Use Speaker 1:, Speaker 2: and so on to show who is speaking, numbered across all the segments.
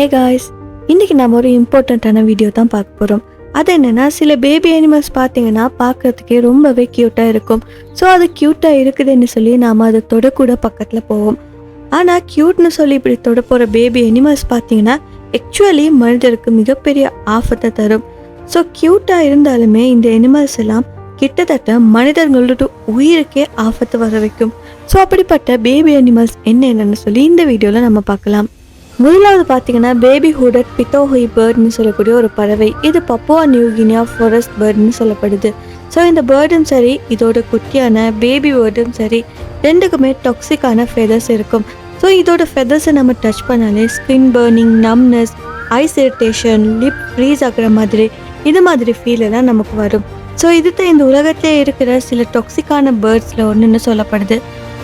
Speaker 1: Hey guys, இன்றைக்கி நம்ம ஒரு இம்பார்ட்டண்ட்டான வீடியோ தான் பார்க்க போகிறோம். அது என்னென்னா, சில பேபி அனிமல்ஸ் பார்த்தீங்கன்னா பார்க்குறதுக்கே ரொம்பவே க்யூட்டாக இருக்கும். ஸோ அது க்யூட்டாக இருக்குதுன்னு சொல்லி நாம் அதை தொடக்கூட பக்கத்தில் போவோம். ஆனால் க்யூட்னு சொல்லி இப்படி தொட போகிற பேபி அனிமல்ஸ் பார்த்தீங்கன்னா ஆக்சுவலி மனிதருக்கு மிகப்பெரிய ஆபத்தை தரும். ஸோ க்யூட்டாக இருந்தாலுமே இந்த அனிமல்ஸ் எல்லாம் கிட்டத்தட்ட மனிதர்களோட உயிருக்கே ஆபத்து வர வைக்கும். ஸோ அப்படிப்பட்ட பேபி அனிமல்ஸ் என்னென்னு சொல்லி இந்த வீடியோவில் நம்ம பார்க்கலாம். முதலாவது பார்த்தீங்கன்னா பேபி ஹூடட் பித்தோஹுய் பேர்ட்னு சொல்லக்கூடிய ஒரு பறவை. இது பப்புவா நியூ கினியா ஃபாரஸ்ட் பேர்ட்னு சொல்லப்படுது. ஸோ இந்த பேர்டும் சரி, இதோட குட்டியான பேபி பேர்டும் சரி, ரெண்டுக்குமே டாக்ஸிக்கான ஃபெதர்ஸ் இருக்கும். ஸோ இதோட ஃபெதர்ஸை நம்ம டச் பண்ணாலே skin burning, numbness, eyes irritation, lip freeze ஆகிற மாதிரி இது மாதிரி ஃபீல் எல்லாம் நமக்கு வரும். ஸோ இதுதான் இந்த உலகத்திலே இருக்கிற சில டாக்ஸிக்கான பேர்ட்ஸில் ஒன்றுன்னு சொல்லப்படுது.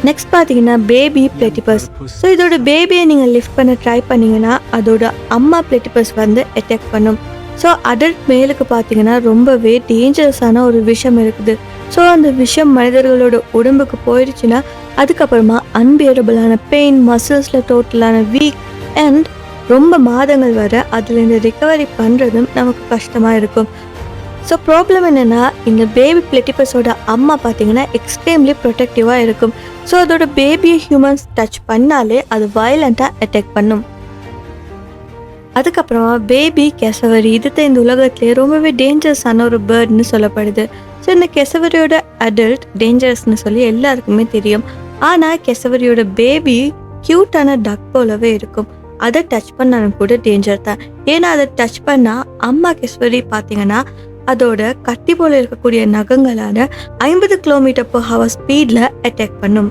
Speaker 1: நெக்ஸ்ட் பார்த்தீங்கன்னா பேபி பிளேட்டிபஸ். ஸோ இதோட பேபியை நீங்கள் லிஃப்ட் பண்ண ட்ரை பண்ணிங்கன்னா அதோட அம்மா பிளேட்டிபஸ் வந்து அட்டாக் பண்ணும். ஸோ அடல்ட் மேலுக்கு பார்த்தீங்கன்னா ரொம்பவே டேஞ்சரஸான ஒரு விஷம் இருக்குது. ஸோ அந்த விஷம் மனிதர்களோட உடம்புக்கு போயிடுச்சுன்னா அதுக்கப்புறமா அன்பியரபிளான பெயின், மசில்ஸில் டோட்டலான வீக் அண்ட் ரொம்ப மாதங்கள் வர அதுலேருந்து ரிகவரி பண்ணுறதும் நமக்கு கஷ்டமாக இருக்கும். ஸோ ப்ராப்ளம் என்னென்னா, இந்த பேபி பிளேட்டிபஸோட அம்மா பார்த்தீங்கன்னா எக்ஸ்ட்ரீம்லி ப்ரொடெக்டிவாக இருக்கும். ஸோ அதோட பேபியை ஹியூமன்ஸ் டச் பண்ணாலே அது வயலண்ட்டாக அட்டாக் பண்ணும். அதுக்கப்புறமா பேபி கெசவரி. இதுதான் இந்த உலகத்திலே ரொம்பவே டேஞ்சரஸான ஒரு பேர்ட்னு சொல்லப்படுது. ஸோ இந்த கெசவரியோட அடல்ட் டேஞ்சரஸ்னு சொல்லி எல்லாருக்குமே தெரியும். ஆனால் கெசவரியோட பேபி க்யூட்டான டக் போலவே இருக்கும். அதை டச் பண்ணாலும் கூட டேஞ்சர் தான். ஏன்னா அதை டச் பண்ணால் அம்மா கெசவரி பார்த்தீங்கன்னா அதோட கத்தி போல இருக்கக்கூடிய நகங்களான 50 km/h ஸ்பீடில் அட்டாக் பண்ணும்.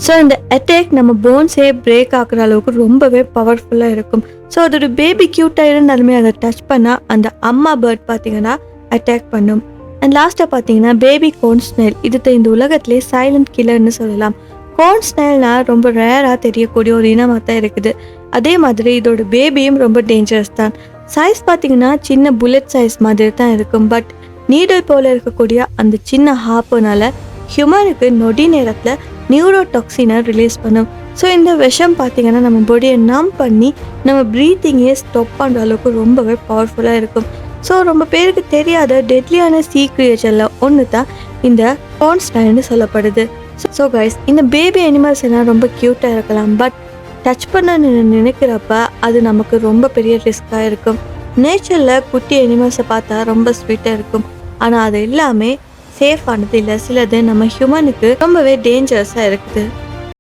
Speaker 1: ஸோ இந்த அட்டாக் நம்ம போன்ஸே பிரேக் ஆகுற அளவுக்கு ரொம்பவே பவர்ஃபுல்லாக இருக்கும். ஸோ அதோட பேபி க்யூட்டாக இருந்தாலுமே அதை டச் பண்ணால் அந்த அம்மா பேர்ட் பார்த்தீங்கன்னா அட்டாக் பண்ணும். அண்ட் லாஸ்ட்டாக பார்த்தீங்கன்னா பேபி கோன் ஸ்னெயில். இது இந்த உலகத்திலே சைலண்ட் கில்லர்னு சொல்லலாம். கோன் ஸ்னெயில்னா ரொம்ப ரேராக தெரியக்கூடிய ஒரு இனமாக தான் இருக்குது. அதே மாதிரி இதோட பேபியும் ரொம்ப டேஞ்சரஸ் தான். சைஸ் பார்த்தீங்கன்னா சின்ன புல்லட் சைஸ் மாதிரி தான் இருக்கும். பட் நீடல் போல் இருக்கக்கூடிய அந்த சின்ன ஹாப்புனால ஹியூமனுக்கு நொடி நேரத்தில் நியூரோடாக்சினை ரிலீஸ் பண்ணும். ஸோ இந்த விஷம் பார்த்தீங்கன்னா நம்ம பாடியை நம் பண்ணி நம்ம ப்ரீத்திங்கே ஸ்டாப் பண்ணுற அளவுக்கு ரொம்பவே பவர்ஃபுல்லாக இருக்கும். ஸோ ரொம்ப பேருக்கு தெரியாத டெட்லியான சீ கிரியேச்சரில் ஒன்று தான் இந்த கோன் ஸ்னெயில்னு சொல்லப்படுது. ஸோ கைஸ், இந்த பேபி அனிமல்ஸ் எல்லாம் ரொம்ப க்யூட்டாக இருக்கலாம். பட் டச் பண்ண நினைக்கிறப்ப அது நமக்கு ரொம்ப பெரிய ரிஸ்காக இருக்கும். நேச்சரில் குட்டி அனிமல்ஸை பார்த்தா ரொம்ப ஸ்வீட்டாக இருக்கும். ஆனால் அது எல்லாமே சேஃபானது இல்லை. சிலது நம்ம ஹியூமனுக்கு ரொம்பவே டேஞ்சரஸாக இருக்குது.